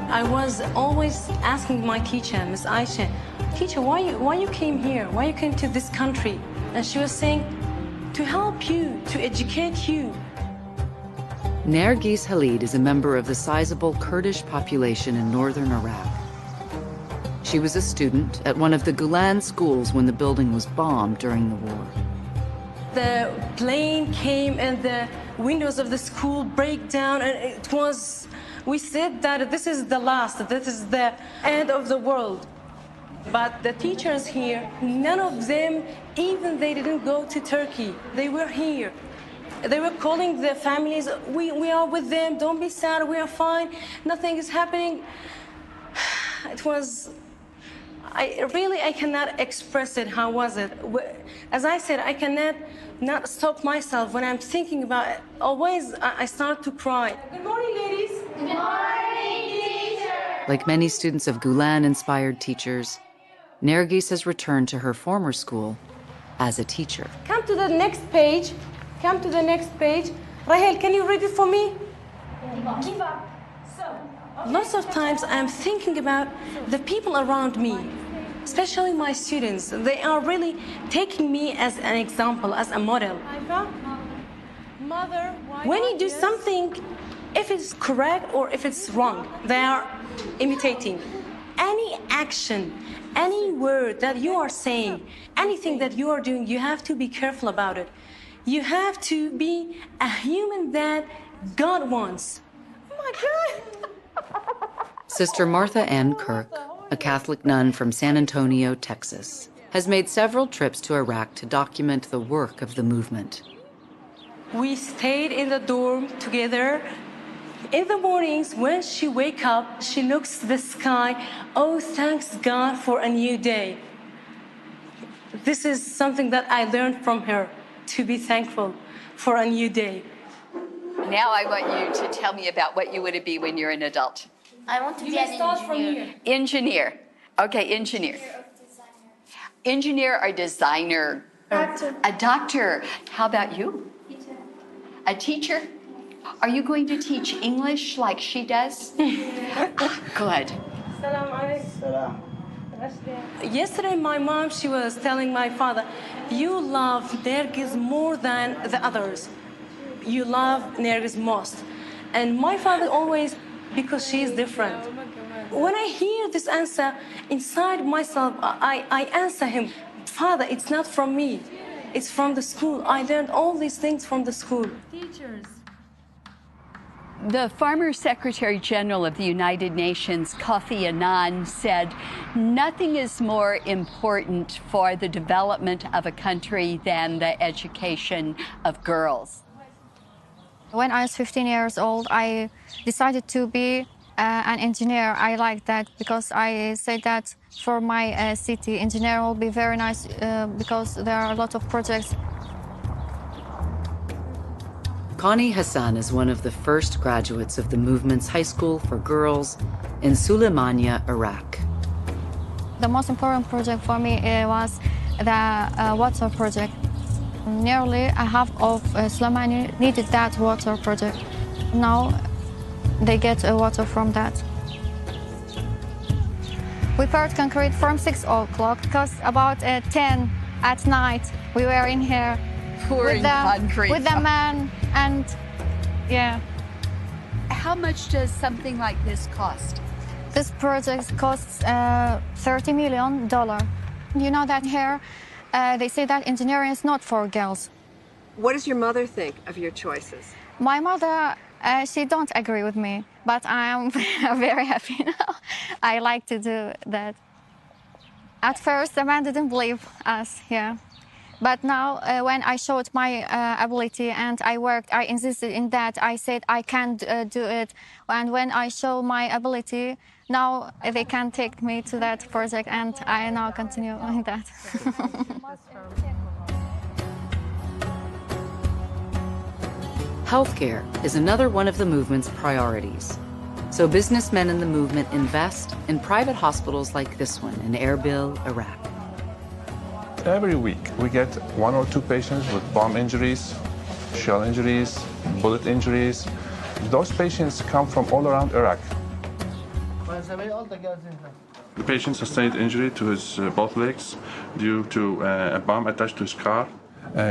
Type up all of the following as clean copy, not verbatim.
I was always asking my teacher, Miss Aisha, teacher, why you came here? Why you came to this country? And she was saying, to help you, to educate you. Nergis Khalid is a member of the sizable Kurdish population in northern Iraq. She was a student at one of the Gulen schools when the building was bombed during the war. The plane came and the windows of the school break down, and it was, we said that this is the last, this is the end of the world. But the teachers here, none of them, even they didn't go to Turkey. They were here. They were calling their families, we are with them, don't be sad, we are fine, nothing is happening. It was, I cannot express it, how was it? As I said, I cannot not stop myself when I'm thinking about it. Always, I start to cry. Good morning, ladies. Good morning, teacher. Like many students of Gulen-inspired teachers, Nergis has returned to her former school as a teacher. Come to the next page. Come to the next page. Rahel, can you read it for me? Give up. Lots of times I'm thinking about the people around me, especially my students. They are really taking me as an example, as a model. Mother, when you do something, if it's correct or if it's wrong, they are imitating. Any action, any word that you are saying, anything that you are doing, you have to be careful about it. You have to be a human that God wants. Oh my God! Sister Martha Ann Kirk, a Catholic nun from San Antonio, Texas, has made several trips to Iraq to document the work of the movement. We stayed in the dorm together. In the mornings, when she wakes up, she looks to the sky. Oh, thanks God for a new day. This is something that I learned from her, to be thankful for a new day. Now I want you to tell me about what you want to be when you're an adult. I want to be an engineer. Engineer. Okay, engineer. Engineer or designer? Doctor. A doctor. How about you? Teacher. A teacher? Are you going to teach English like she does? Good. Yesterday, my mom, she was telling my father, you love Nergis more than the others. You love Nergis most. And my father always, because she is different. When I hear this answer, inside myself, I answer him, Father, it's not from me. It's from the school. I learned all these things from the school. Teachers. The former Secretary General of the United Nations, Kofi Annan, said, nothing is more important for the development of a country than the education of girls. When I was 15 years old, I decided to be an engineer. I like that because I said that for my city, engineer will be very nice because there are a lot of projects. Connie Hassan is one of the first graduates of the movement's high school for girls in Suleimania, Iraq. The most important project for me was the water project. Nearly a half of Suleimania needed that water project. Now they get water from that. We poured concrete from 6 o'clock because about 10 at night we were in here Pouring concrete. With the man and yeah. How much does something like this cost? This project costs $30 million. You know that here they say that engineering is not for girls. What does your mother think of your choices? My mother, she don't agree with me, but I am very happy now. I like to do that. At first, the man didn't believe us, yeah. But now, when I showed my ability and I worked, I insisted in that. I said I can do it. And when I show my ability, now they can take me to that project, and I now continue in that. Healthcare is another one of the movement's priorities. So businessmen in the movement invest in private hospitals like this one in Erbil, Iraq. Every week, we get 1 or 2 patients with bomb injuries, shell injuries, bullet injuries. Those patients come from all around Iraq. The patient sustained injury to his both legs due to a bomb attached to his car.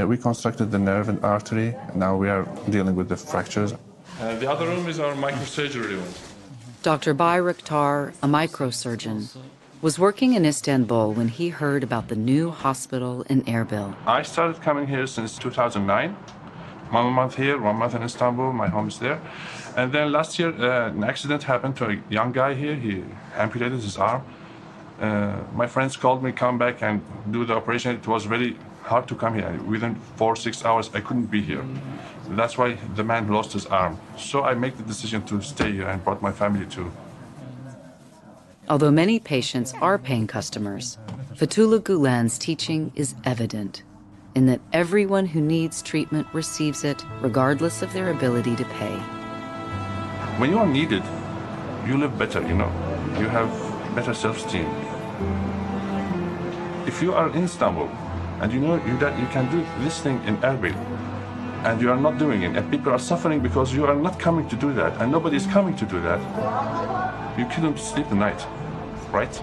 We constructed the nerve and artery. Now we are dealing with the fractures. The other room is our microsurgery room. Dr. Bayraktar, a microsurgeon, was working in Istanbul when he heard about the new hospital in Erbil. I started coming here since 2009. 1 month here, 1 month in Istanbul, my home is there. And then last year, an accident happened to a young guy here. He amputated his arm. My friends called me, come back and do the operation. It was very hard to come here. Within 4 or 6 hours, I couldn't be here. That's why the man lost his arm. So I made the decision to stay here and brought my family too. Although many patients are paying customers, Fethullah Gulen's teaching is evident in that everyone who needs treatment receives it regardless of their ability to pay. When you are needed, you live better, you know. You have better self-esteem. If you are in Istanbul and you know that you can do this thing in Erbil and you are not doing it and people are suffering because you are not coming to do that and nobody is coming to do that, you couldn't sleep the night, right?